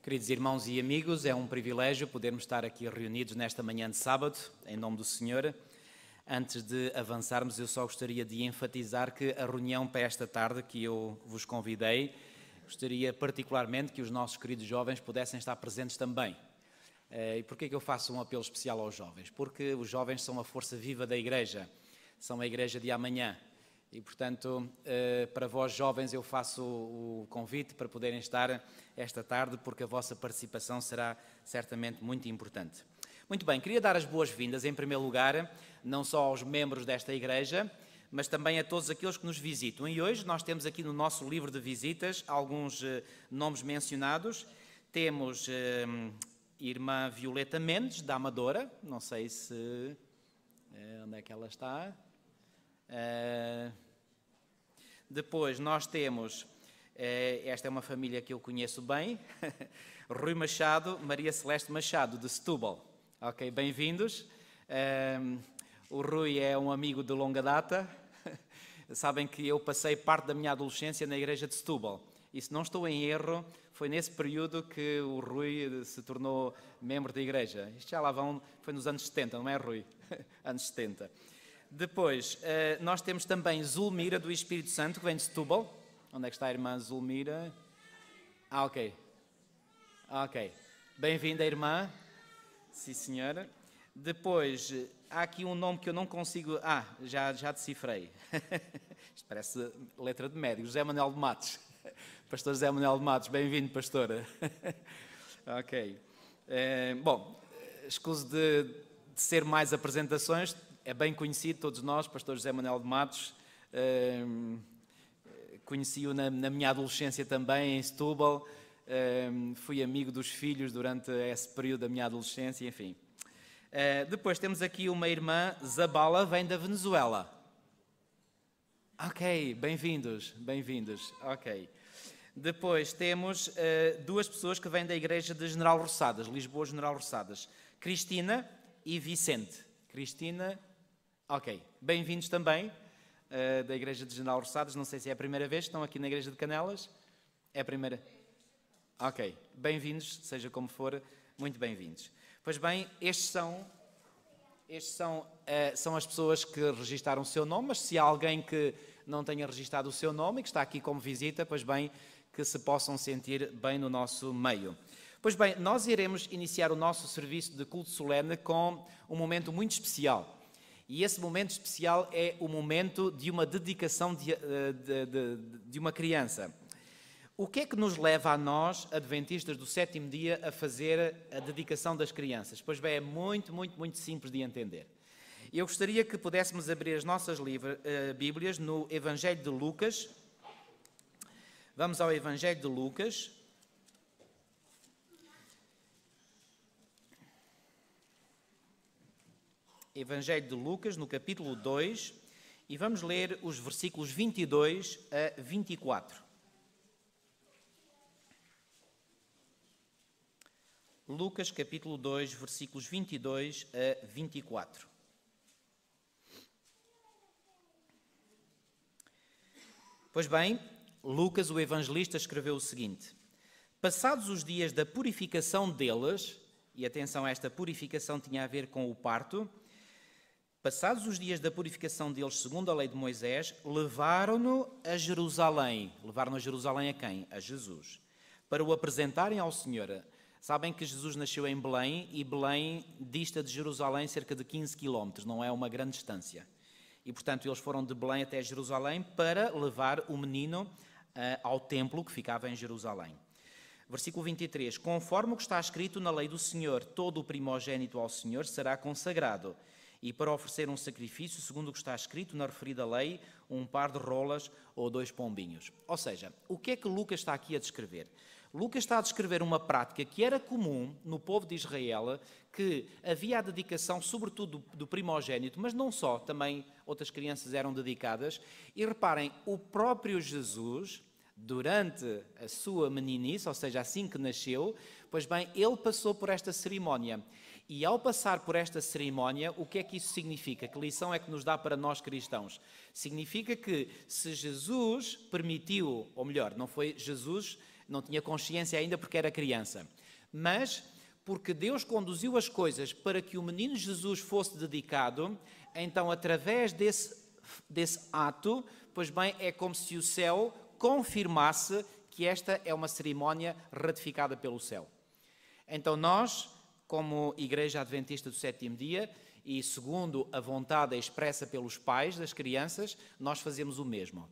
Queridos irmãos e amigos, é um privilégio podermos estar aqui reunidos nesta manhã de sábado, em nome do Senhor. Antes de avançarmos, eu só gostaria de enfatizar que a reunião para esta tarde que eu vos convidei, gostaria particularmente que os nossos queridos jovens pudessem estar presentes também. E porquê que eu faço um apelo especial aos jovens? Porque os jovens são a força viva da Igreja, são a Igreja de amanhã. E, portanto, para vós jovens eu faço o convite para poderem estar esta tarde, porque a vossa participação será certamente muito importante. Muito bem, queria dar as boas-vindas, em primeiro lugar, não só aos membros desta igreja, mas também a todos aqueles que nos visitam. E hoje nós temos aqui no nosso livro de visitas alguns nomes mencionados. Temos irmã Violeta Mendes, da Amadora, não sei se... onde é que ela está? Depois nós temos, esta é uma família que eu conheço bem, Rui Machado, Maria Celeste Machado, de Setúbal. Ok, bem-vindos. O Rui é um amigo de longa data. Sabem que eu passei parte da minha adolescência na igreja de Setúbal. E se não estou em erro, foi nesse período que o Rui se tornou membro da igreja. Isto já lá vão, foi nos anos 70, não é, Rui? Anos 70. Depois, nós temos também Zulmira, do Espírito Santo, que vem de Setúbal. Onde é que está a irmã Zulmira? Ok. Ok. Bem-vinda, irmã. Sim, senhora. Depois, há aqui um nome que eu não consigo... já decifrei. Isto parece letra de médico. José Manuel de Matos. Pastor José Manuel de Matos. Bem-vindo, pastora. Ok. Bom, escuso de ser mais apresentações... É bem conhecido, todos nós, pastor José Manuel de Matos, conheci-o na minha adolescência também, em Setúbal, fui amigo dos filhos durante esse período da minha adolescência, enfim. Depois temos aqui uma irmã, Zabala, vem da Venezuela. Ok, bem-vindos, ok. Depois temos duas pessoas que vêm da igreja de General Roçadas, Lisboa General Roçadas, Cristina e Vicente. Cristina... Ok, bem-vindos também da Igreja de General Roçadas. Não sei se é a primeira vez que estão aqui na Igreja de Canelas. É a primeira? Ok, bem-vindos, seja como for, muito bem-vindos. Pois bem, estes são as pessoas que registaram o seu nome, mas se há alguém que não tenha registado o seu nome e que está aqui como visita, pois bem, que se possam sentir bem no nosso meio. Pois bem, nós iremos iniciar o nosso serviço de culto solene com um momento muito especial. E esse momento especial é o momento de uma dedicação de uma criança. O que é que nos leva a nós, adventistas do sétimo dia, a fazer a dedicação das crianças? Pois bem, é muito simples de entender. Eu gostaria que pudéssemos abrir as nossas Bíblias no Evangelho de Lucas. Vamos ao Evangelho de Lucas. Evangelho de Lucas, no capítulo 2, e vamos ler os versículos 22 a 24. Lucas, capítulo 2, versículos 22 a 24. Pois bem, Lucas, o evangelista, escreveu o seguinte: passados os dias da purificação deles, e atenção, esta purificação tinha a ver com o parto, passados os dias da purificação deles, segundo a lei de Moisés, levaram-no a Jerusalém. Levaram-no a Jerusalém a quem? A Jesus. Para o apresentarem ao Senhor. Sabem que Jesus nasceu em Belém e Belém dista de Jerusalém cerca de 15 quilómetros, não é uma grande distância. E, portanto, eles foram de Belém até Jerusalém para levar o menino ao templo que ficava em Jerusalém. Versículo 23. Conforme o que está escrito na lei do Senhor, todo o primogênito ao Senhor será consagrado. E para oferecer um sacrifício, segundo o que está escrito na referida lei, um par de rolas ou 2 pombinhos. Ou seja, o que é que Lucas está aqui a descrever? Lucas está a descrever uma prática que era comum no povo de Israel, que havia a dedicação, sobretudo, do primogênito, mas não só, também outras crianças eram dedicadas. E reparem, o próprio Jesus, durante a sua meninice, ou seja, assim que nasceu, pois bem, ele passou por esta cerimónia. E ao passar por esta cerimónia, o que é que isso significa? Que lição é que nos dá para nós cristãos? Significa que se Jesus permitiu, ou melhor, não foi Jesus não tinha consciência ainda porque era criança. Mas, porque Deus conduziu as coisas para que o menino Jesus fosse dedicado, então, através desse ato, pois bem, é como se o céu confirmasse que esta é uma cerimónia ratificada pelo céu. Então nós, como Igreja Adventista do Sétimo Dia, e segundo a vontade expressa pelos pais das crianças, nós fazemos o mesmo.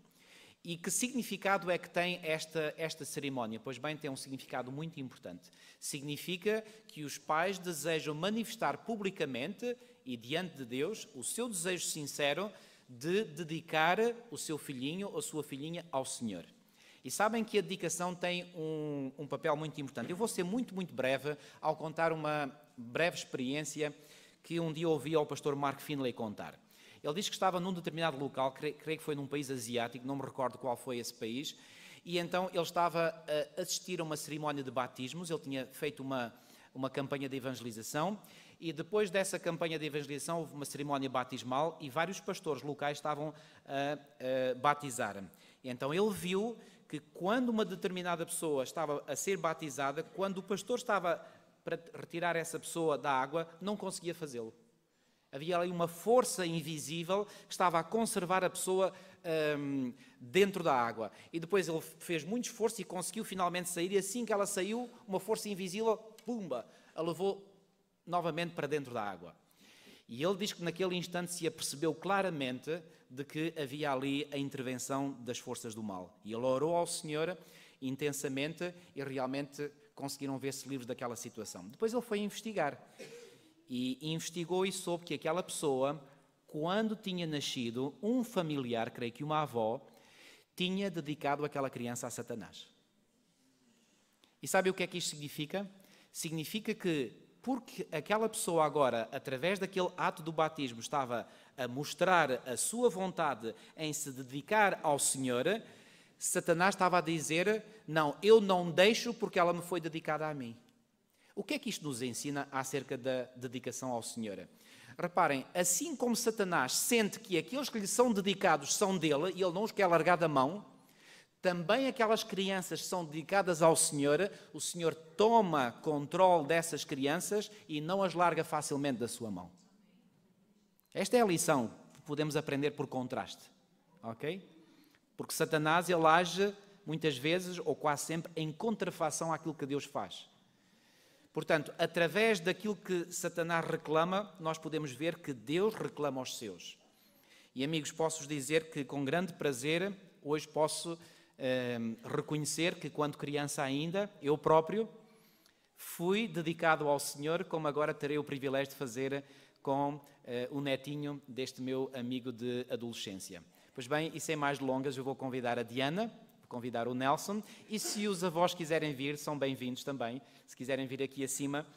E que significado é que tem esta cerimónia? Pois bem, tem um significado muito importante. Significa que os pais desejam manifestar publicamente e diante de Deus o seu desejo sincero de dedicar o seu filhinho ou a sua filhinha ao Senhor. E sabem que a dedicação tem um papel muito importante. Eu vou ser muito breve ao contar uma breve experiência que um dia ouvi ao pastor Mark Finlay contar. Ele diz que estava num determinado local, creio que foi num país asiático, não me recordo qual foi esse país, e então ele estava a assistir a uma cerimónia de batismos. Ele tinha feito uma campanha de evangelização, e depois dessa campanha de evangelização houve uma cerimónia batismal e vários pastores locais estavam a batizar. E então ele viu que quando uma determinada pessoa estava a ser batizada, quando o pastor estava para retirar essa pessoa da água, não conseguia fazê-lo. Havia ali uma força invisível que estava a conservar a pessoa dentro da água. E depois ele fez muito esforço e conseguiu finalmente sair, e assim que ela saiu, uma força invisível, pumba, a levou novamente para dentro da água. E ele diz que naquele instante se apercebeu claramente de que havia ali a intervenção das forças do mal. E ele orou ao Senhor intensamente e realmente conseguiram ver-se livres daquela situação. Depois ele foi investigar. E investigou e soube que aquela pessoa, quando tinha nascido, um familiar, creio que uma avó, tinha dedicado aquela criança a Satanás. E sabe o que é que isto significa? Significa que, porque aquela pessoa agora, através daquele ato do batismo, estava a mostrar a sua vontade em se dedicar ao Senhor, Satanás estava a dizer, não, eu não deixo porque ela me foi dedicada a mim. O que é que isto nos ensina acerca da dedicação ao Senhor? Reparem, assim como Satanás sente que aqueles que lhe são dedicados são dele e ele não os quer largar da mão, também aquelas crianças que são dedicadas ao Senhor, o Senhor toma controle dessas crianças e não as larga facilmente da sua mão. Esta é a lição que podemos aprender por contraste, ok? Porque Satanás, ele age muitas vezes, ou quase sempre, em contrafação àquilo que Deus faz. Portanto, através daquilo que Satanás reclama, nós podemos ver que Deus reclama aos seus. E amigos, posso-vos dizer que com grande prazer, hoje posso reconhecer que quando criança ainda, eu próprio fui dedicado ao Senhor, como agora terei o privilégio de fazer com o netinho deste meu amigo de adolescência. Pois bem, e sem mais delongas, eu vou convidar a Diana, convidar o Nelson, e se os avós quiserem vir, são bem-vindos também. Se quiserem vir aqui acima,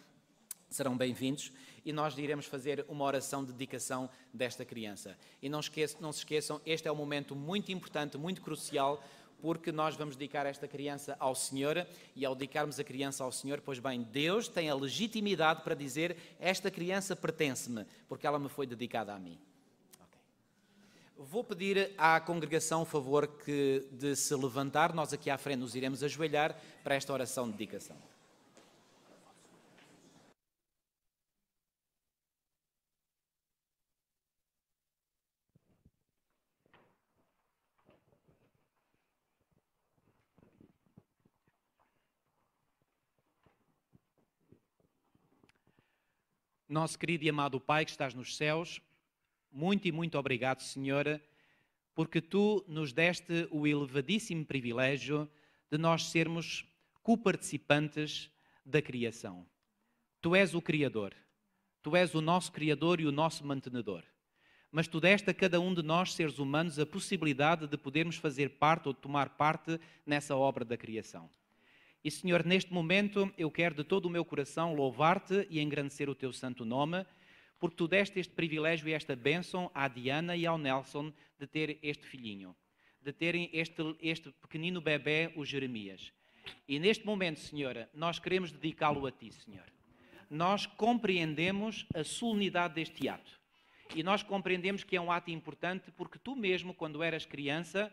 serão bem-vindos, e nós iremos fazer uma oração de dedicação desta criança. E não se esqueçam, este é um momento muito importante, muito crucial, porque nós vamos dedicar esta criança ao Senhor, e ao dedicarmos a criança ao Senhor, pois bem, Deus tem a legitimidade para dizer, esta criança pertence-me, porque ela me foi dedicada a mim. Vou pedir à congregação o favor de se levantar. Nós aqui à frente nos iremos ajoelhar para esta oração de dedicação. Nosso querido e amado Pai que estás nos céus, muito e muito obrigado, Senhor, porque Tu nos deste o elevadíssimo privilégio de nós sermos coparticipantes da criação. Tu és o Criador, Tu és o nosso Criador e o nosso mantenedor. Mas Tu deste a cada um de nós, seres humanos, a possibilidade de podermos fazer parte ou de tomar parte nessa obra da criação. E, Senhor, neste momento eu quero de todo o meu coração louvar-Te e engrandecer o Teu santo nome, porque Tu deste este privilégio e esta bênção à Diana e ao Nelson de ter este filhinho, de terem este pequenino bebé, o Jeremias. E neste momento, Senhor, nós queremos dedicá-lo a Ti, Senhor. Nós compreendemos a solenidade deste ato. E nós compreendemos que é um ato importante porque Tu mesmo, quando eras criança,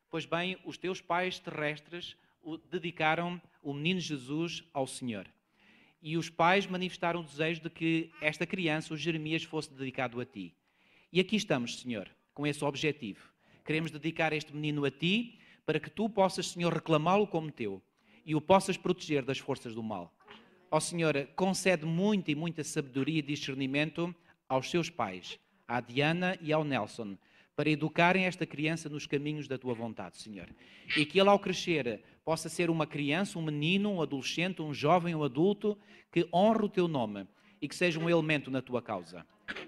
pois bem, os Teus pais terrestres, dedicaram o menino Jesus ao Senhor. E os pais manifestaram o desejo de que esta criança, o Jeremias, fosse dedicado a ti. E aqui estamos, Senhor, com esse objetivo. Queremos dedicar este menino a ti, para que tu possas, Senhor, reclamá-lo como teu e o possas proteger das forças do mal. Ó Senhor, concede muita e muita sabedoria e discernimento aos seus pais, à Diana e ao Nelson, para educarem esta criança nos caminhos da tua vontade, Senhor. E que ele, ao crescer, possa ser uma criança, um menino, um adolescente, um jovem, um adulto, que honre o teu nome e que seja um elemento na tua causa.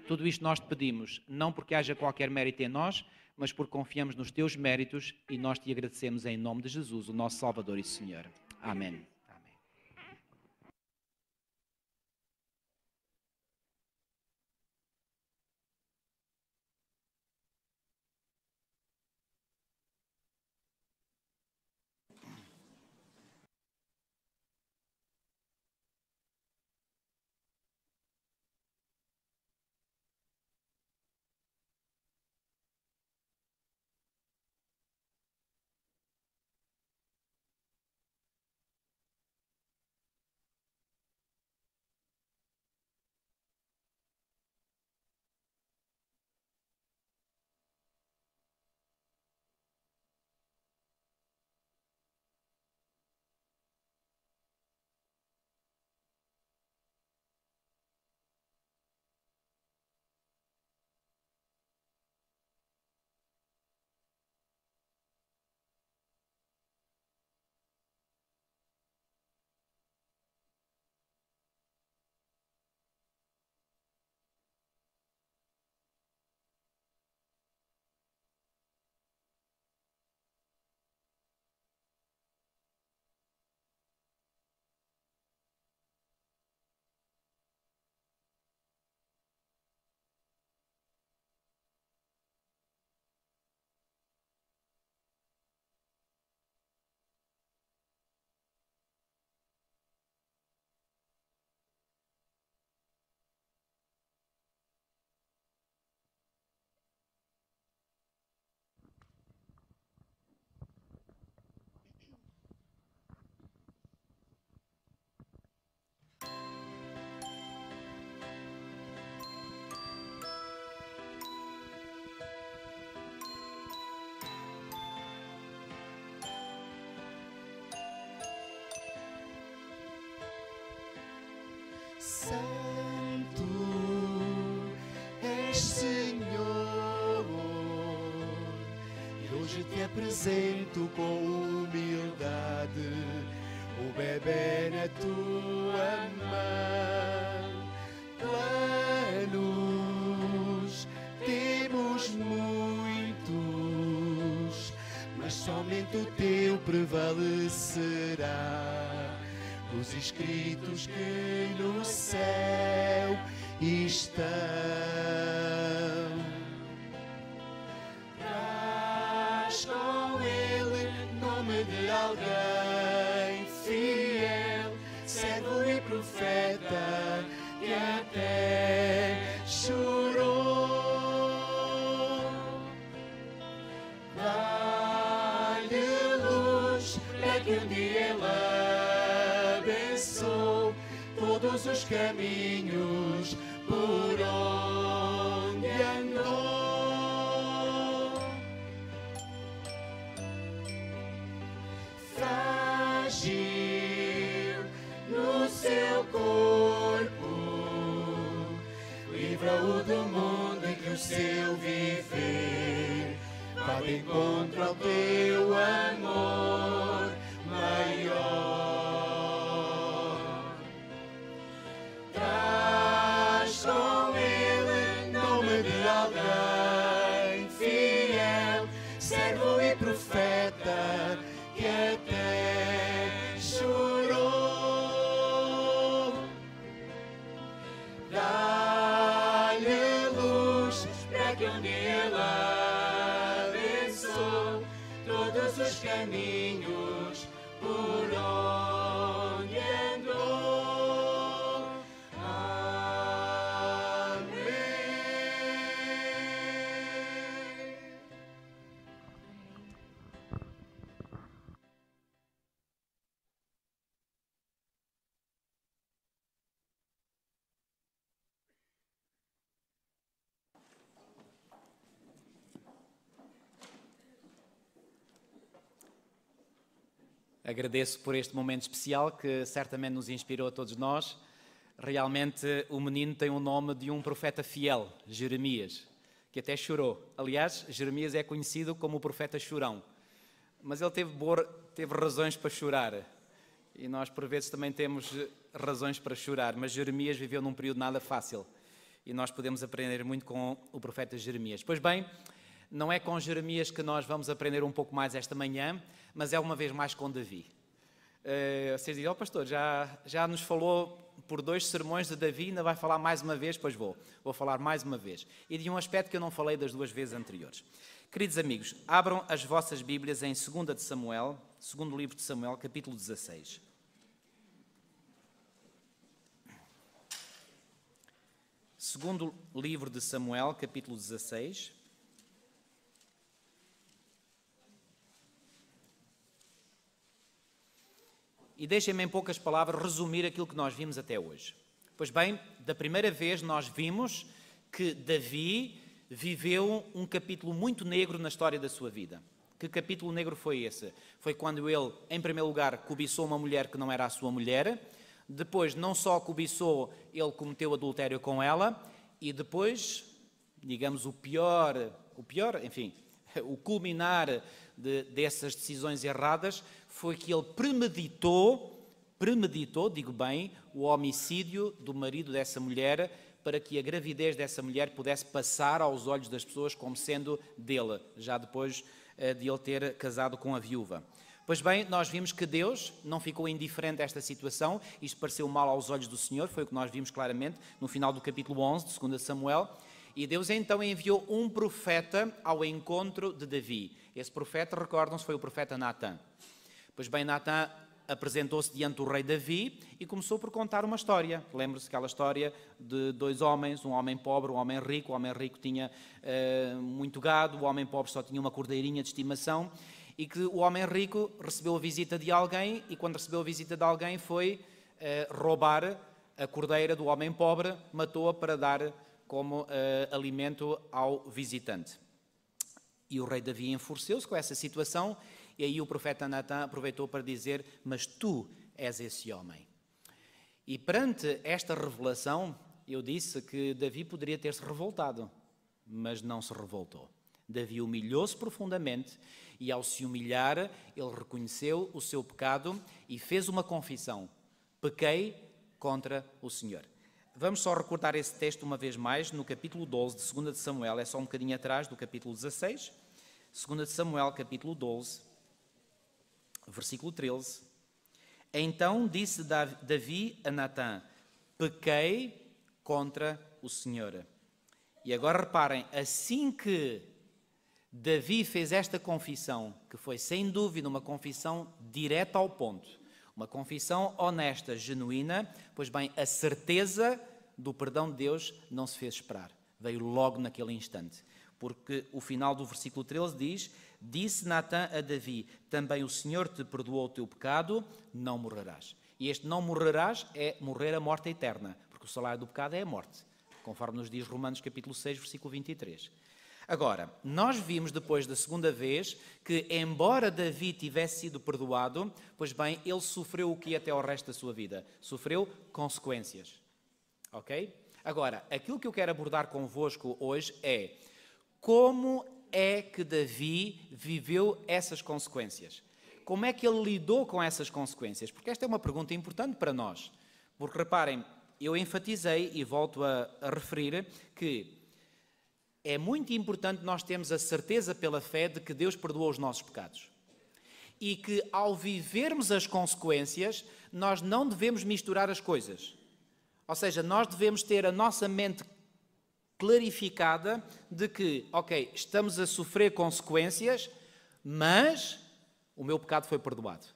Tudo isto nós te pedimos, não porque haja qualquer mérito em nós, mas porque confiamos nos teus méritos e nós te agradecemos em nome de Jesus, o nosso Salvador e Senhor. Amém. Santo és, Senhor, e hoje te apresento com humildade o bebê na tua mão. Planos temos muitos, mas somente o teu prevalecerá. Os escritos que no céu estão. Traz com ele nome de alguém fiel, servo e profeta, que até chorou. Dá-lhe luz para que um dia ele todos os caminhos por onde andou. Frágil no seu corpo, livra-o do mundo em que o seu viver vá de encontro ao teu amor maior. Com ele, nome de alguém fiel, servo e profeta, que até chorou. Dá-lhe luz para que um dia ele abençoe todos os caminhos por onde andou. Agradeço por este momento especial que certamente nos inspirou a todos nós. Realmente o menino tem o nome de um profeta fiel, Jeremias, que até chorou. Aliás, Jeremias é conhecido como o profeta chorão, mas ele teve razões para chorar. E nós por vezes também temos razões para chorar, mas Jeremias viveu num período nada fácil e nós podemos aprender muito com o profeta Jeremias. Pois bem, não é com Jeremias que nós vamos aprender um pouco mais esta manhã, mas é uma vez mais com Davi. Vocês dizem, pastor, já nos falou por 2 sermões de Davi, ainda vai falar mais uma vez? Pois vou falar mais uma vez. E de um aspecto que eu não falei das 2 vezes anteriores. Queridos amigos, abram as vossas Bíblias em 2 de Samuel, segundo livro de Samuel, capítulo 16. Segundo livro de Samuel, capítulo 16. E deixem-me em poucas palavras resumir aquilo que nós vimos até hoje. Pois bem, da primeira vez nós vimos que Davi viveu um capítulo muito negro na história da sua vida. Que capítulo negro foi esse? Foi quando ele, em primeiro lugar, cobiçou uma mulher que não era a sua mulher. Depois, não só cobiçou, ele cometeu adultério com ela. E depois, digamos, o culminar dessas decisões erradas foi que ele premeditou, digo bem, o homicídio do marido dessa mulher para que a gravidez dessa mulher pudesse passar aos olhos das pessoas como sendo dele, já depois de ele ter casado com a viúva. Pois bem, nós vimos que Deus não ficou indiferente a esta situação, isto pareceu mal aos olhos do Senhor, foi o que nós vimos claramente no final do capítulo 11 de 2 Samuel, e Deus então enviou um profeta ao encontro de Davi. Esse profeta, recordam-se, foi o profeta Natã. Pois bem, Natã apresentou-se diante do rei Davi e começou por contar uma história. Lembra-se aquela história de 2 homens, um homem pobre, um homem rico. O homem rico tinha muito gado, o homem pobre só tinha uma cordeirinha de estimação. E que o homem rico recebeu a visita de alguém e quando recebeu a visita de alguém foi roubar a cordeira do homem pobre, matou-a para dar como alimento ao visitante. E o rei Davi enfureceu-se com essa situação e aí o profeta Natã aproveitou para dizer, mas tu és esse homem. E perante esta revelação, eu disse que Davi poderia ter-se revoltado, mas não se revoltou. Davi humilhou-se profundamente e ao se humilhar, ele reconheceu o seu pecado e fez uma confissão. Pequei contra o Senhor. Vamos só recordar esse texto uma vez mais no capítulo 12 de 2 de Samuel, é só um bocadinho atrás do capítulo 16. 2 de Samuel, capítulo 12, versículo 13. Então disse Davi a Natã, pequei contra o Senhor. E agora reparem, assim que Davi fez esta confissão, que foi sem dúvida uma confissão direta ao ponto, uma confissão honesta, genuína, pois bem, a certeza do perdão de Deus não se fez esperar, veio logo naquele instante. Porque o final do versículo 13 diz, disse Natã a Davi, também o Senhor te perdoou o teu pecado, não morrerás. E este não morrerás é morrer a morte eterna, porque o salário do pecado é a morte, conforme nos diz Romanos capítulo 6, versículo 23. Agora, nós vimos depois da segunda vez que, embora Davi tivesse sido perdoado, pois bem, ele sofreu o que até ao resto da sua vida? Sofreu consequências. Ok? Agora, aquilo que eu quero abordar convosco hoje é como é que Davi viveu essas consequências? Como é que ele lidou com essas consequências? Porque esta é uma pergunta importante para nós. Porque, reparem, eu enfatizei e volto a referir que é muito importante nós termos a certeza pela fé de que Deus perdoou os nossos pecados. E que ao vivermos as consequências, nós não devemos misturar as coisas. Ou seja, nós devemos ter a nossa mente clarificada de que, ok, estamos a sofrer consequências, mas o meu pecado foi perdoado.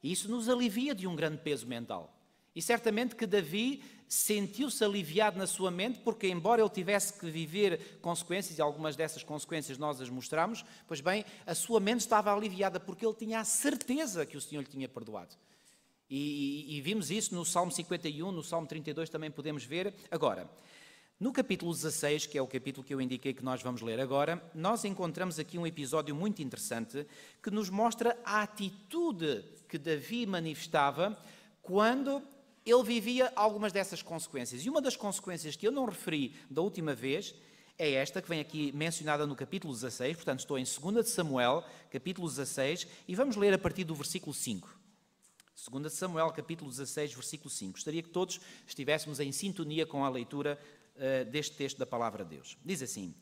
E isso nos alivia de um grande peso mental. E certamente que Davi sentiu-se aliviado na sua mente, porque embora ele tivesse que viver consequências, e algumas dessas consequências nós as mostramos, pois bem, a sua mente estava aliviada, porque ele tinha a certeza que o Senhor lhe tinha perdoado. E vimos isso no Salmo 51, no Salmo 32 também podemos ver. Agora, no capítulo 16, que é o capítulo que eu indiquei que nós vamos ler agora, nós encontramos aqui um episódio muito interessante que nos mostra a atitude que Davi manifestava quando ele vivia algumas dessas consequências. E uma das consequências que eu não referi da última vez é esta, que vem aqui mencionada no capítulo 16, portanto estou em 2 de Samuel, capítulo 16, e vamos ler a partir do versículo 5. 2 de Samuel, capítulo 16, versículo 5. Gostaria que todos estivéssemos em sintonia com a leitura deste texto da Palavra de Deus. Diz assim,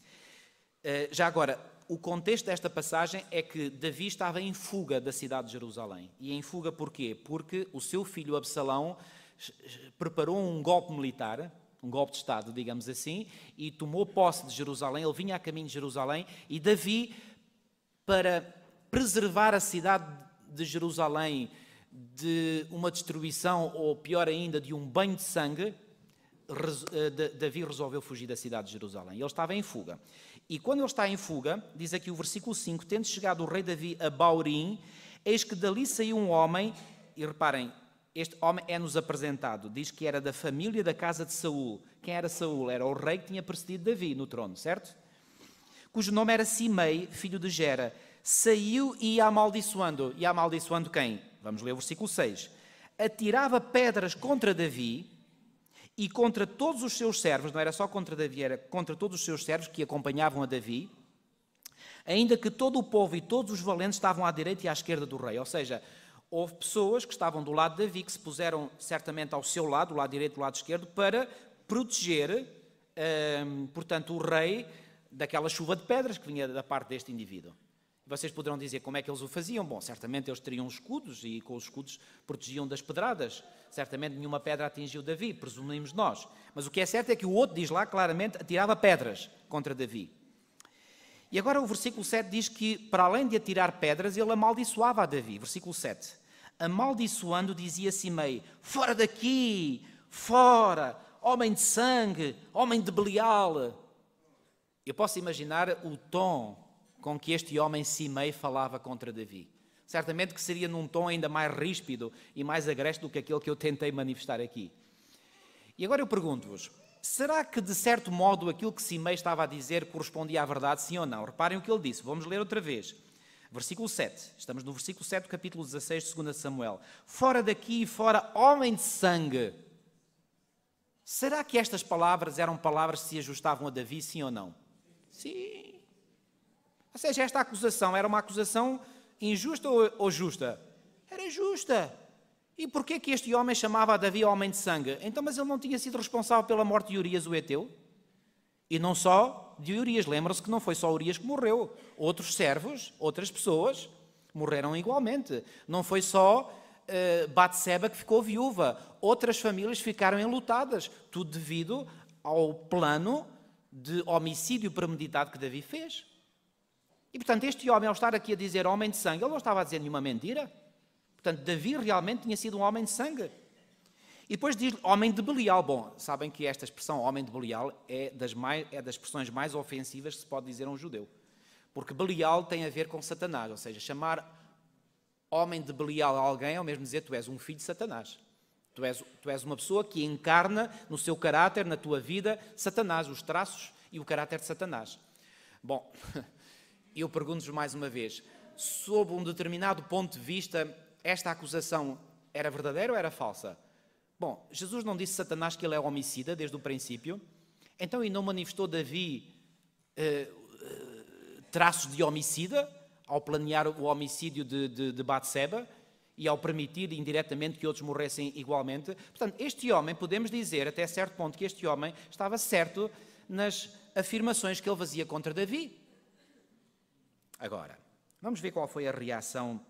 já agora, o contexto desta passagem é que Davi estava em fuga da cidade de Jerusalém. E em fuga porquê? Porque o seu filho Absalão preparou um golpe militar, um golpe de Estado, digamos assim, e tomou posse de Jerusalém. Ele vinha a caminho de Jerusalém e Davi, para preservar a cidade de Jerusalém de uma destruição, ou pior ainda, de um banho de sangue, Davi resolveu fugir da cidade de Jerusalém. Ele estava em fuga. E quando ele está em fuga, diz aqui o versículo 5, tendo chegado o rei Davi a Baurim, eis que dali saiu um homem, e reparem, este homem é-nos apresentado, diz que era da família da casa de Saul. Quem era Saul? Era o rei que tinha precedido Davi no trono, certo? Cujo nome era Simei, filho de Gera. Saiu e ia amaldiçoando. E amaldiçoando quem? Vamos ler o versículo 6. Atirava pedras contra Davi e contra todos os seus servos, não era só contra Davi, era contra todos os seus servos que acompanhavam a Davi, ainda que todo o povo e todos os valentes estavam à direita e à esquerda do rei. Ou seja, houve pessoas que estavam do lado de Davi, que se puseram certamente ao seu lado, do lado direito e do lado esquerdo, para proteger, portanto, o rei daquela chuva de pedras que vinha da parte deste indivíduo. Vocês poderão dizer como é que eles o faziam. Bom, certamente eles teriam escudos e com os escudos protegiam das pedradas. Certamente nenhuma pedra atingiu Davi, presumimos nós. Mas o que é certo é que o outro diz lá claramente, atirava pedras contra Davi. E agora o versículo 7 diz que, para além de atirar pedras, ele amaldiçoava a Davi. Versículo 7. Amaldiçoando, dizia Simei, fora daqui, fora, homem de sangue, homem de Belial. Eu posso imaginar o tom com que este homem Simei falava contra Davi. Certamente que seria num tom ainda mais ríspido e mais agreste do que aquele que eu tentei manifestar aqui. E agora eu pergunto-vos, será que de certo modo aquilo que Simei estava a dizer correspondia à verdade, sim ou não? Reparem o que ele disse, vamos ler outra vez. Versículo 7, estamos no versículo 7 do capítulo 16 de 2 Samuel. Fora daqui, fora, homem de sangue. Será que estas palavras eram palavras que se ajustavam a Davi, sim ou não? Sim. Ou seja, esta acusação era uma acusação injusta ou justa? Era justa. E porquê que este homem chamava a Davi homem de sangue? Então, mas ele não tinha sido responsável pela morte de Urias o Heteu? E não só de Urias, lembram-se que não foi só Urias que morreu. Outros servos, outras pessoas, morreram igualmente. Não foi só Batseba que ficou viúva. Outras famílias ficaram enlutadas. Tudo devido ao plano de homicídio premeditado que Davi fez. E, portanto, este homem, ao estar aqui a dizer homem de sangue, ele não estava a dizer nenhuma mentira. Portanto, Davi realmente tinha sido um homem de sangue. E depois diz homem de Belial. Bom, sabem que esta expressão homem de Belial é das expressões mais ofensivas que se pode dizer a um judeu. Porque Belial tem a ver com Satanás. Ou seja, chamar homem de Belial a alguém é o mesmo dizer tu és um filho de Satanás. Tu és uma pessoa que encarna no seu caráter, na tua vida, Satanás, os traços e o caráter de Satanás. Bom... Eu pergunto-vos mais uma vez, sob um determinado ponto de vista, esta acusação era verdadeira ou era falsa? Bom, Jesus não disse a Satanás que ele é homicida desde o princípio, então e não manifestou Davi traços de homicida ao planear o homicídio de Batseba e ao permitir indiretamente que outros morressem igualmente? Portanto, este homem, podemos dizer até certo ponto que este homem estava certo nas afirmações que ele fazia contra Davi. Agora, vamos ver qual foi a reação.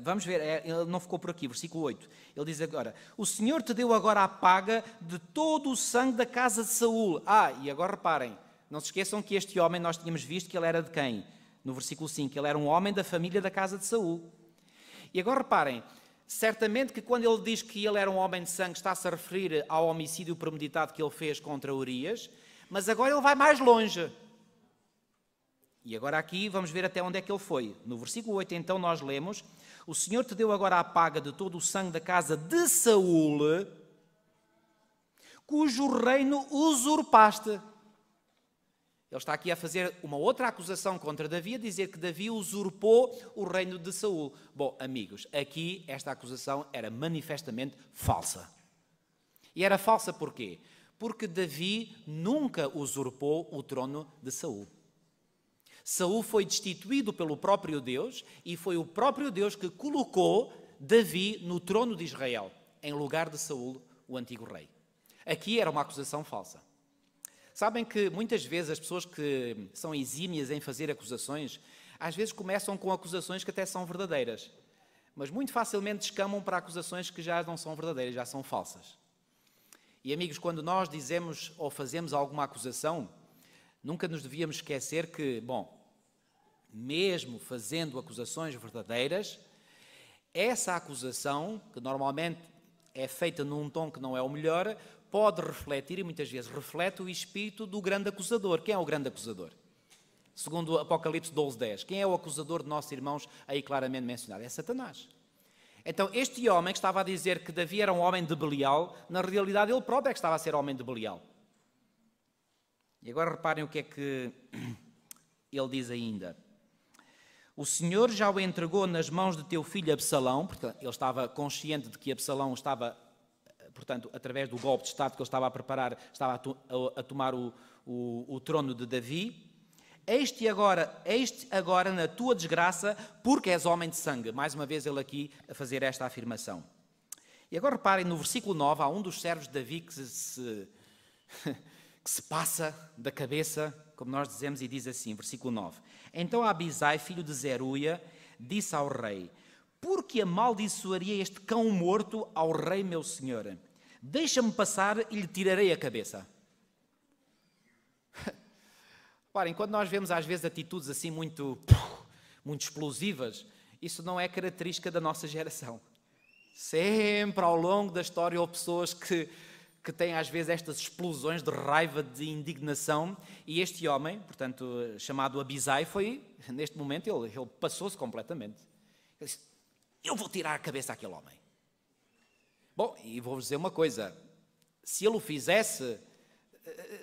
Vamos ver, ele não ficou por aqui, versículo 8. Ele diz agora, o Senhor te deu agora a paga de todo o sangue da casa de Saul. E agora reparem, não se esqueçam que este homem, nós tínhamos visto que ele era de quem? No versículo 5, ele era um homem da família da casa de Saul. E agora reparem, certamente que quando ele diz que ele era um homem de sangue, está-se a referir ao homicídio premeditado que ele fez contra Urias, mas agora ele vai mais longe. E agora aqui vamos ver até onde é que ele foi. No versículo 8 então nós lemos, o Senhor te deu agora a paga de todo o sangue da casa de Saul, cujo reino usurpaste. Ele está aqui a fazer uma outra acusação contra Davi, a dizer que Davi usurpou o reino de Saul. Bom, amigos, aqui esta acusação era manifestamente falsa. E era falsa porquê? Porque Davi nunca usurpou o trono de Saul. Saul foi destituído pelo próprio Deus e foi o próprio Deus que colocou Davi no trono de Israel, em lugar de Saul, o antigo rei. Aqui era uma acusação falsa. Sabem que muitas vezes as pessoas que são exímias em fazer acusações, às vezes começam com acusações que até são verdadeiras, mas muito facilmente descamam para acusações que já não são verdadeiras, já são falsas. E amigos, quando nós dizemos ou fazemos alguma acusação, nunca nos devíamos esquecer que, bom, mesmo fazendo acusações verdadeiras, essa acusação, que normalmente é feita num tom que não é o melhor, pode refletir, e muitas vezes reflete, o espírito do grande acusador. Quem é o grande acusador? Segundo Apocalipse 12:10. Quem é o acusador de nossos irmãos aí claramente mencionado? É Satanás. Então, este homem que estava a dizer que Davi era um homem de Belial, na realidade ele próprio é que estava a ser homem de Belial. E agora reparem o que é que ele diz ainda. O Senhor já o entregou nas mãos de teu filho Absalão, porque ele estava consciente de que Absalão estava, portanto, através do golpe de Estado que ele estava a preparar, estava a tomar o trono de Davi. Este agora na tua desgraça, porque és homem de sangue. Mais uma vez ele aqui a fazer esta afirmação. E agora reparem, no versículo 9, há um dos servos de Davi que se passa da cabeça, como nós dizemos, e diz assim, versículo 9. Então Abisai, filho de Zeruia, disse ao rei, porque amaldiçoaria este cão morto ao rei meu senhor? Deixa-me passar e lhe tirarei a cabeça. Reparem, quando nós vemos às vezes atitudes assim muito explosivas, isso não é característica da nossa geração. Sempre ao longo da história houve pessoas que têm às vezes estas explosões de raiva, de indignação, e este homem, portanto, chamado Abisai, foi, neste momento, ele passou-se completamente. Ele disse, eu vou tirar a cabeça àquele homem. Bom, e vou-vos dizer uma coisa, se ele o fizesse,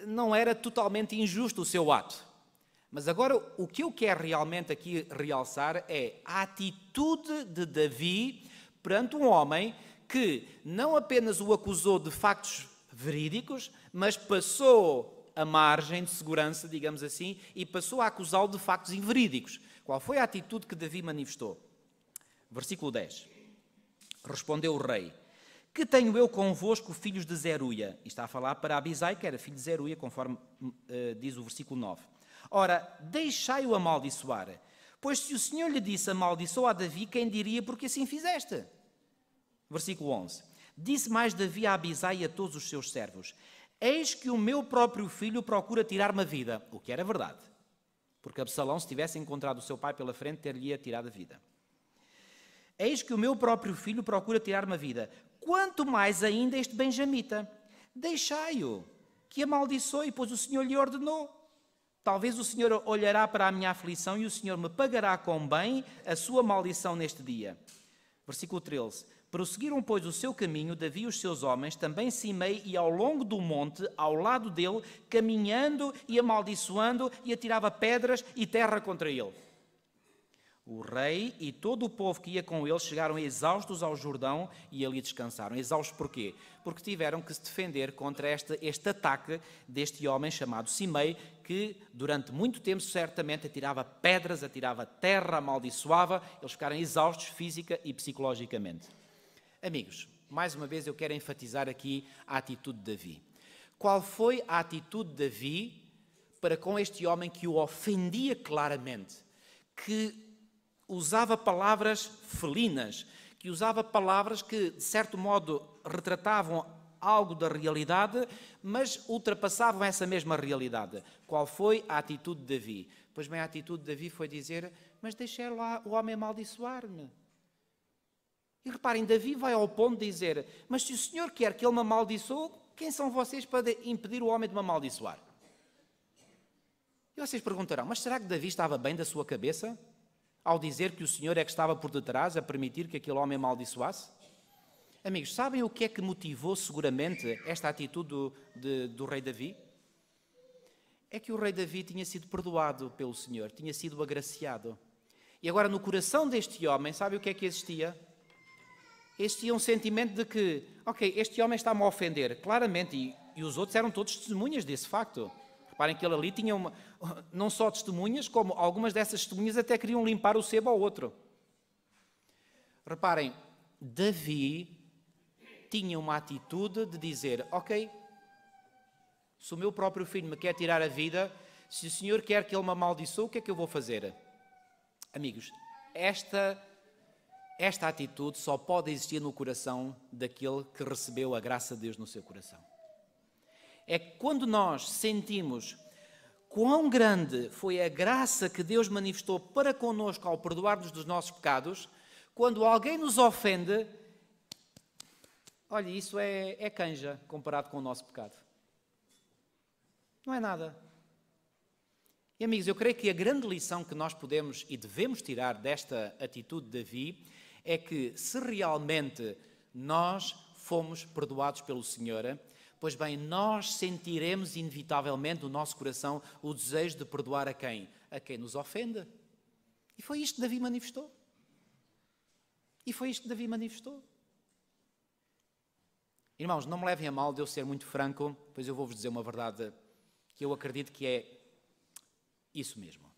não era totalmente injusto o seu ato. Mas agora, o que eu quero realmente aqui realçar é a atitude de Davi perante um homem que não apenas o acusou de factos verídicos, mas passou a margem de segurança, digamos assim, e passou a acusá-lo de factos inverídicos. Qual foi a atitude que Davi manifestou? Versículo 10. Respondeu o rei, que tenho eu convosco, filhos de Zeruia? E está a falar para Abisai, que era filho de Zeruia, conforme diz o versículo 9. Ora, deixai-o amaldiçoar, pois se o Senhor lhe disse amaldiçoa a Davi, quem diria porque assim fizeste? Versículo 11. Disse mais Davi a Abisai e a todos os seus servos, eis que o meu próprio filho procura tirar-me a vida, o que era verdade, porque Absalão, se tivesse encontrado o seu pai pela frente, ter-lhe tirado a vida. Eis que o meu próprio filho procura tirar-me a vida, quanto mais ainda este benjamita. Deixai-o, que amaldiçoe, pois o Senhor lhe ordenou. Talvez o Senhor olhará para a minha aflição e o Senhor me pagará com bem a sua maldição neste dia. Versículo 13. Prosseguiram, pois, o seu caminho, Davi e os seus homens, também Simei e ao longo do monte, ao lado dele, caminhando e amaldiçoando, e atirava pedras e terra contra ele. O rei e todo o povo que ia com ele chegaram exaustos ao Jordão e ali descansaram. Exaustos porquê? Porque tiveram que se defender contra este ataque deste homem chamado Simei, que durante muito tempo certamente atirava pedras, atirava terra, amaldiçoava. Eles ficaram exaustos física e psicologicamente. Amigos, mais uma vez eu quero enfatizar aqui a atitude de Davi. Qual foi a atitude de Davi para com este homem que o ofendia claramente, que usava palavras felinas, que usava palavras que, de certo modo, retratavam algo da realidade, mas ultrapassavam essa mesma realidade. Qual foi a atitude de Davi? Pois bem, a atitude de Davi foi dizer, mas deixei lá o homem amaldiçoar-me. E reparem, Davi vai ao ponto de dizer, mas se o Senhor quer que ele me amaldiçoe, quem são vocês para impedir o homem de me amaldiçoar? E vocês perguntarão, mas será que Davi estava bem da sua cabeça ao dizer que o Senhor é que estava por detrás a permitir que aquele homem amaldiçoasse? Amigos, sabem o que é que motivou seguramente esta atitude do rei Davi? é que o rei Davi tinha sido perdoado pelo Senhor, tinha sido agraciado. E agora no coração deste homem, sabe o que é que existia? Existia um sentimento de que, ok, este homem está-me a ofender, claramente, e os outros eram todos testemunhas desse facto. Reparem que ele ali tinha não só testemunhas, como algumas dessas testemunhas até queriam limpar o sebo ao outro. Reparem, Davi tinha uma atitude de dizer, ok, se o meu próprio filho me quer tirar a vida, se o Senhor quer que ele me amaldiçoe, o que é que eu vou fazer? Amigos, esta atitude só pode existir no coração daquele que recebeu a graça de Deus no seu coração. É que quando nós sentimos quão grande foi a graça que Deus manifestou para connosco ao perdoar-nos dos nossos pecados, quando alguém nos ofende, olha, isso é canja comparado com o nosso pecado. Não é nada. E amigos, eu creio que a grande lição que nós podemos e devemos tirar desta atitude de Davi é que se realmente nós fomos perdoados pelo Senhor, pois bem, nós sentiremos inevitavelmente no nosso coração o desejo de perdoar a quem? A quem nos ofende. E foi isto que Davi manifestou. Irmãos, não me levem a mal de eu ser muito franco, pois eu vou-vos dizer uma verdade que eu acredito que é isso mesmo.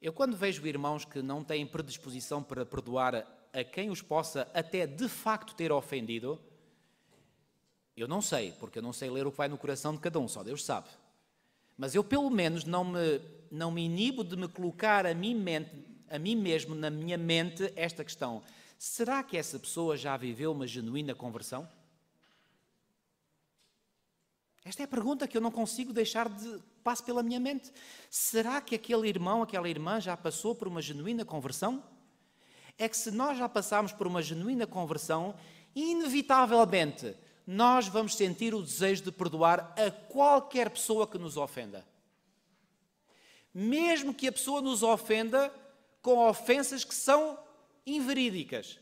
Eu quando vejo irmãos que não têm predisposição para perdoar a quem os possa até de facto ter ofendido, eu não sei, porque eu não sei ler o que vai no coração de cada um, só Deus sabe. Mas eu pelo menos não me inibo de me colocar a mim mesmo, na minha mente, esta questão. Será que essa pessoa já viveu uma genuína conversão? Esta é a pergunta que eu não consigo deixar de passar pela minha mente. Será que aquele irmão, aquela irmã já passou por uma genuína conversão? É que se nós já passarmos por uma genuína conversão, inevitavelmente nós vamos sentir o desejo de perdoar a qualquer pessoa que nos ofenda. Mesmo que a pessoa nos ofenda com ofensas que são inverídicas.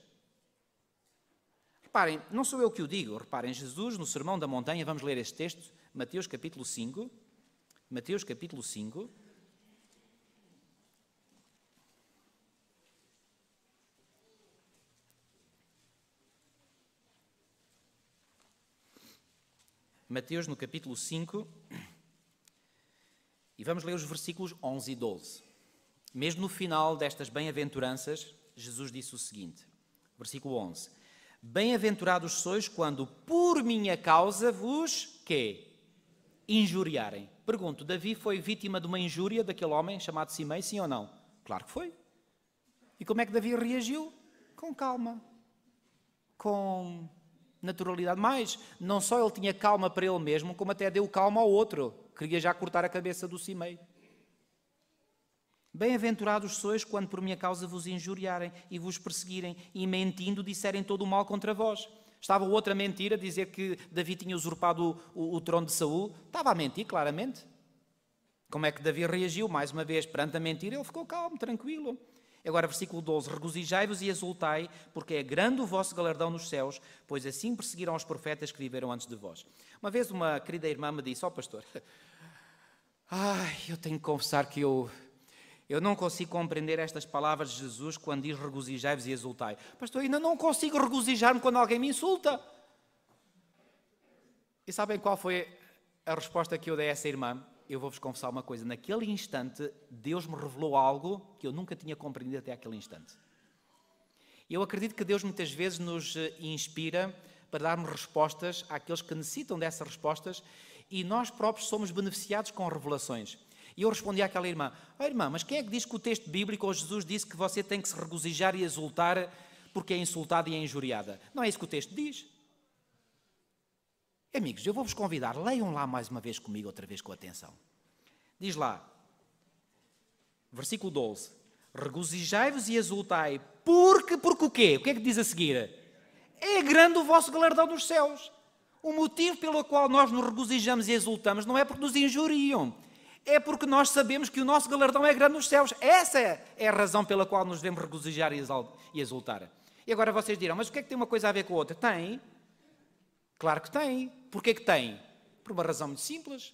Reparem, não sou eu que o digo, reparem, Jesus no Sermão da Montanha, vamos ler este texto, Mateus capítulo 5, Mateus no capítulo 5, e vamos ler os versículos 11 e 12. Mesmo no final destas bem-aventuranças, Jesus disse o seguinte, versículo 11, bem-aventurados sois quando por minha causa vos, quê? Injuriarem. Pergunto, Davi foi vítima de uma injúria daquele homem chamado Simei, sim ou não? Claro que foi. E como é que Davi reagiu? Com calma, com naturalidade. Mais, não só ele tinha calma para ele mesmo, como até deu calma ao outro. Queria já cortar a cabeça do Simei. Bem-aventurados sois quando por minha causa vos injuriarem e vos perseguirem e mentindo disserem todo o mal contra vós. Estava outra mentira, dizer que Davi tinha usurpado o trono de Saul. Estava a mentir, claramente. Como é que Davi reagiu? Mais uma vez, perante a mentira, ele ficou calmo, tranquilo. Agora, versículo 12. Regozijai-vos e exultai, porque é grande o vosso galardão nos céus, pois assim perseguiram os profetas que viveram antes de vós. Uma vez uma querida irmã me disse, pastor, eu tenho que confessar que eu não consigo compreender estas palavras de Jesus quando diz regozijai-vos e exultai. Pastor, ainda não consigo regozijar-me quando alguém me insulta. E sabem qual foi a resposta que eu dei a essa irmã? Eu vou-vos confessar uma coisa. Naquele instante, Deus me revelou algo que eu nunca tinha compreendido até aquele instante. Eu acredito que Deus muitas vezes nos inspira para darmos respostas àqueles que necessitam dessas respostas e nós próprios somos beneficiados com revelações. E eu respondi àquela irmã, irmã, mas quem é que diz que o texto bíblico ou Jesus disse que você tem que se regozijar e exultar porque é insultada e é injuriada? Não é isso que o texto diz. Amigos, eu vou-vos convidar, leiam lá mais uma vez comigo, outra vez com atenção. Diz lá, versículo 12, regozijai-vos e exultai, porque o quê? O que é que diz a seguir? É grande o vosso galardão dos céus. O motivo pelo qual nós nos regozijamos e exultamos não é porque nos injuriam, é porque nós sabemos que o nosso galardão é grande nos céus. Essa é a razão pela qual nos devemos regozijar e exultar. E agora vocês dirão, mas o que é que tem uma coisa a ver com a outra? Tem. Claro que tem. Porquê que tem? Por uma razão muito simples.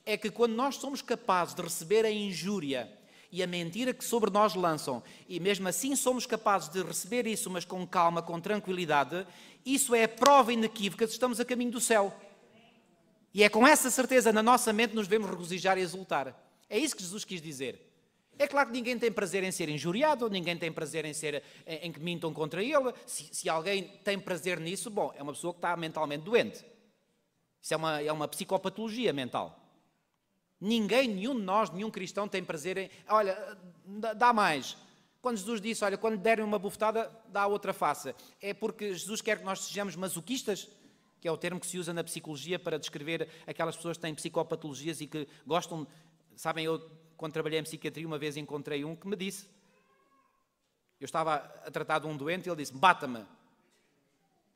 é que quando nós somos capazes de receber a injúria e a mentira que sobre nós lançam, e mesmo assim somos capazes de receber isso, mas com calma, com tranquilidade, isso é a prova inequívoca de que estamos a caminho do céu. E é com essa certeza na nossa mente que nos devemos regozijar e exultar. É isso que Jesus quis dizer. É claro que ninguém tem prazer em ser injuriado, ninguém tem prazer em que mintam contra ele. Se alguém tem prazer nisso, bom, é uma pessoa que está mentalmente doente. Isso é uma psicopatologia mental. Nenhum de nós, nenhum cristão tem prazer em... Olha, dá mais. Quando Jesus disse, olha, quando derem uma bufetada, dá a outra face. É porque Jesus quer que nós sejamos masoquistas, que é o termo que se usa na psicologia para descrever aquelas pessoas que têm psicopatologias e que gostam... Sabem, eu, quando trabalhei em psiquiatria, uma vez encontrei um que me disse... Eu estava a tratar de um doente e ele disse, bata-me.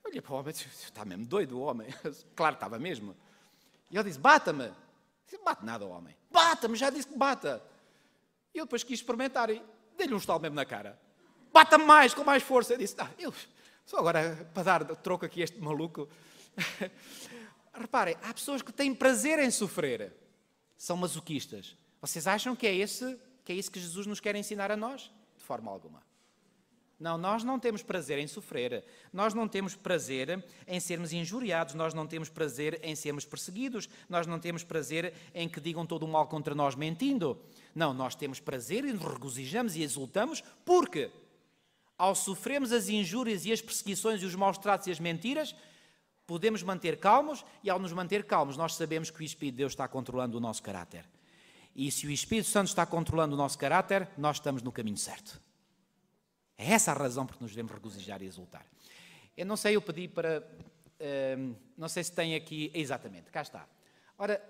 Eu olhei para o homem, está mesmo doido o homem. Claro, estava mesmo. E ele disse, bata-me. Não bate nada ao homem. Bata-me, já disse que bata. E eu depois quis experimentar e dei-lhe um estalo mesmo na cara. Bata-me mais, com mais força. Eu disse, eu só agora para dar troco aqui a este maluco. Reparem, há pessoas que têm prazer em sofrer. São masoquistas. Vocês acham que é isso que Jesus nos quer ensinar a nós? De forma alguma. Não, nós não temos prazer em sofrer, nós não temos prazer em sermos injuriados, nós não temos prazer em sermos perseguidos, nós não temos prazer em que digam todo o mal contra nós mentindo. Não, nós temos prazer e nos regozijamos e exultamos porque, ao sofrermos as injúrias e as perseguições e os maus tratos e as mentiras, podemos manter calmos e, ao nos manter calmos, nós sabemos que o Espírito de Deus está controlando o nosso caráter. E se o Espírito Santo está controlando o nosso caráter, nós estamos no caminho certo. É essa a razão por que nos devemos regozijar e exultar. Eu não sei, eu pedi para... não sei se tem aqui... Exatamente, cá está. Ora,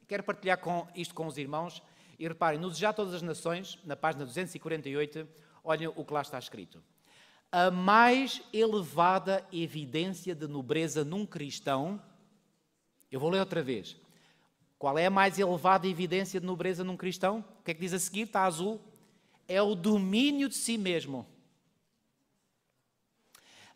quero partilhar isto com os irmãos e reparem, no Desejar Todas as Nações, na página 248, olhem o que lá está escrito. A mais elevada evidência de nobreza num cristão... Eu vou ler outra vez. Qual é a mais elevada evidência de nobreza num cristão? O que é que diz a seguir? Está azul. É o domínio de si mesmo.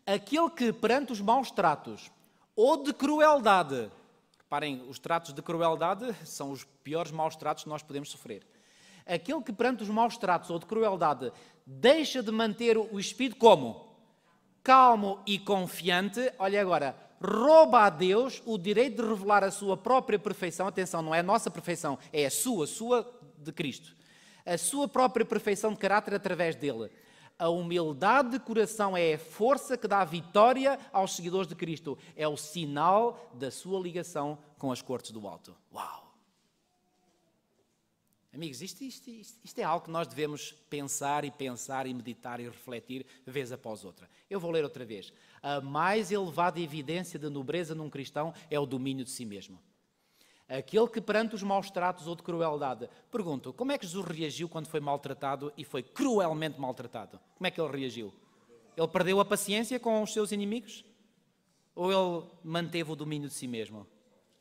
Aquele que, perante os maus tratos ou de crueldade, reparem, os tratos de crueldade são os piores maus tratos que nós podemos sofrer. Aquele que, perante os maus tratos ou de crueldade, deixa de manter o espírito como? Calmo e confiante, olha agora, rouba a Deus o direito de revelar a sua própria perfeição. Atenção, não é a nossa perfeição, é a sua de Cristo. A sua própria perfeição de caráter através dele. A humildade de coração é a força que dá a vitória aos seguidores de Cristo. É o sinal da sua ligação com as cortes do alto. Uau! Amigos, isto é algo que nós devemos pensar e meditar e refletir vez após outra. Eu vou ler outra vez. A mais elevada evidência de nobreza num cristão é o domínio de si mesmo. Aquele que perante os maus tratos ou de crueldade... Pergunto, como é que Jesus reagiu quando foi maltratado e foi cruelmente maltratado? Como é que ele reagiu? Ele perdeu a paciência com os seus inimigos? Ou ele manteve o domínio de si mesmo?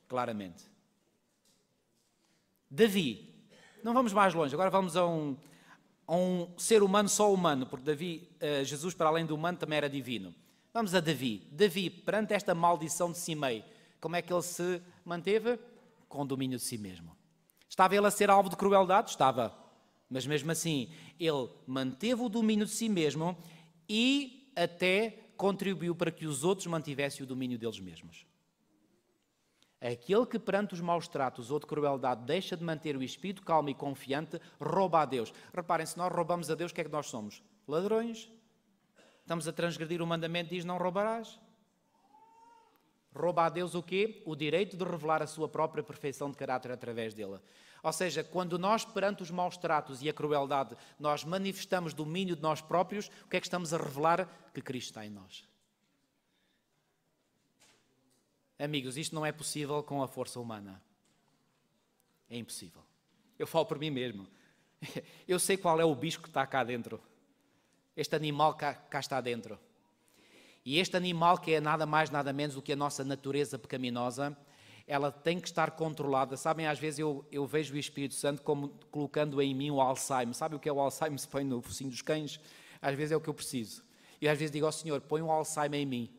Claramente. Davi. Não vamos mais longe, agora vamos a um ser humano só humano, porque Jesus, para além do humano, também era divino. Vamos a Davi. Davi, perante esta maldição de Simei, como é que ele se manteve? Com o domínio de si mesmo. Estava ele a ser alvo de crueldade? Estava. Mas mesmo assim, ele manteve o domínio de si mesmo e até contribuiu para que os outros mantivessem o domínio deles mesmos. Aquele que perante os maus tratos ou de crueldade deixa de manter o espírito calmo e confiante, rouba a Deus. Reparem, se nós roubamos a Deus, o que é que nós somos? Ladrões. Estamos a transgredir o mandamento, diz não roubarás. Rouba a Deus o quê? O direito de revelar a sua própria perfeição de caráter através dele. Ou seja, quando nós, perante os maus tratos e a crueldade, nós manifestamos domínio de nós próprios, o que é que estamos a revelar? Que Cristo está em nós. Amigos, isto não é possível com a força humana. É impossível. Eu falo por mim mesmo. Eu sei qual é o bicho que está cá dentro. Este animal cá está dentro. E este animal, que é nada mais, nada menos do que a nossa natureza pecaminosa, ela tem que estar controlada. Sabem, às vezes eu vejo o Espírito Santo como colocando em mim o Alzheimer. Sabe o que é o Alzheimer? Se põe no focinho dos cães. Às vezes é o que eu preciso. E às vezes digo ao Senhor, põe um Alzheimer em mim.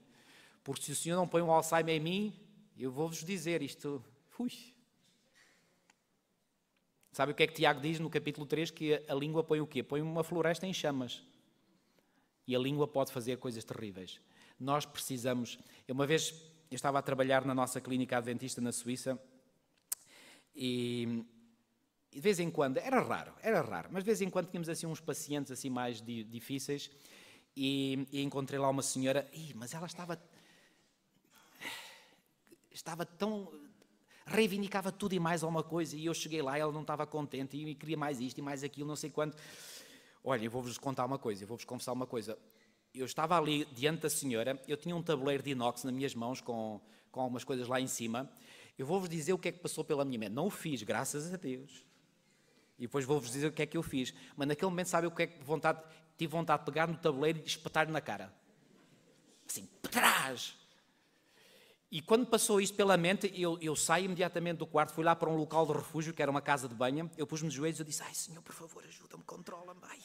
Porque se o Senhor não põe um Alzheimer em mim, eu vou-vos dizer, isto Ui. Sabe o que é que Tiago diz no capítulo 3? Que a língua põe o quê? Põe uma floresta em chamas. E a língua pode fazer coisas terríveis. Nós precisamos... Uma vez eu estava a trabalhar na nossa clínica adventista na Suíça e de vez em quando, era raro, mas de vez em quando tínhamos assim uns pacientes assim mais difíceis e encontrei lá uma senhora, mas ela estava tão... reivindicava tudo e mais alguma coisa, e eu cheguei lá e ela não estava contente, e queria mais isto e mais aquilo, não sei quanto. Olha, eu vou-vos contar uma coisa, eu vou-vos confessar uma coisa. Eu estava ali diante da senhora, eu tinha um tabuleiro de inox nas minhas mãos, com algumas coisas lá em cima. Eu vou-vos dizer o que é que passou pela minha mente. Não o fiz, graças a Deus. E depois vou-vos dizer o que é que eu fiz. Mas naquele momento, sabe o que é que tive vontade de pegar no tabuleiro e espetar-lhe na cara? Assim, para trás! E quando passou isto pela mente, eu saí imediatamente do quarto, fui lá para um local de refúgio, que era uma casa de banho, eu pus-me de joelhos e disse, ai Senhor, por favor, ajuda-me, controla-me, ai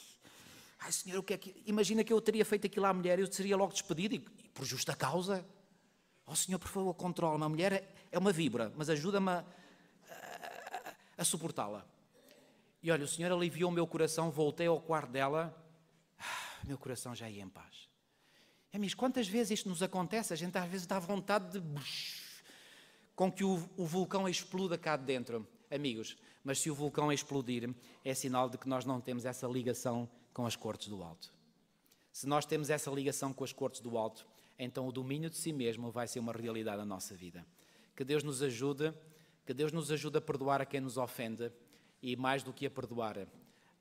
Senhor, o que é que... Imagina que eu teria feito aquilo à mulher, eu seria logo despedido, e por justa causa. Oh Senhor, por favor, controla-me, a mulher é uma víbora, mas ajuda-me a suportá-la. E olha, o Senhor aliviou o meu coração, voltei ao quarto dela, meu coração já ia em paz. Amigos, quantas vezes isto nos acontece? A gente às vezes dá vontade de... com que o vulcão exploda cá de dentro. Amigos, mas se o vulcão explodir, é sinal de que nós não temos essa ligação com as cortes do alto. Se nós temos essa ligação com as cortes do alto, então o domínio de si mesmo vai ser uma realidade na nossa vida. Que Deus nos ajude a perdoar a quem nos ofende e, mais do que a perdoar,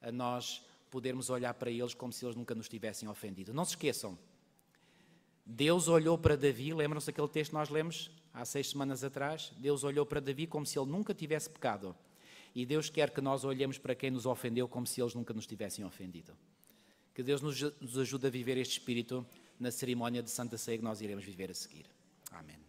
a nós podermos olhar para eles como se eles nunca nos tivessem ofendido. Não se esqueçam, Deus olhou para Davi, lembram-se daquele texto que nós lemos há 6 semanas atrás? Deus olhou para Davi como se ele nunca tivesse pecado. E Deus quer que nós olhemos para quem nos ofendeu como se eles nunca nos tivessem ofendido. Que Deus nos ajude a viver este espírito na cerimónia de Santa Ceia que nós iremos viver a seguir. Amém.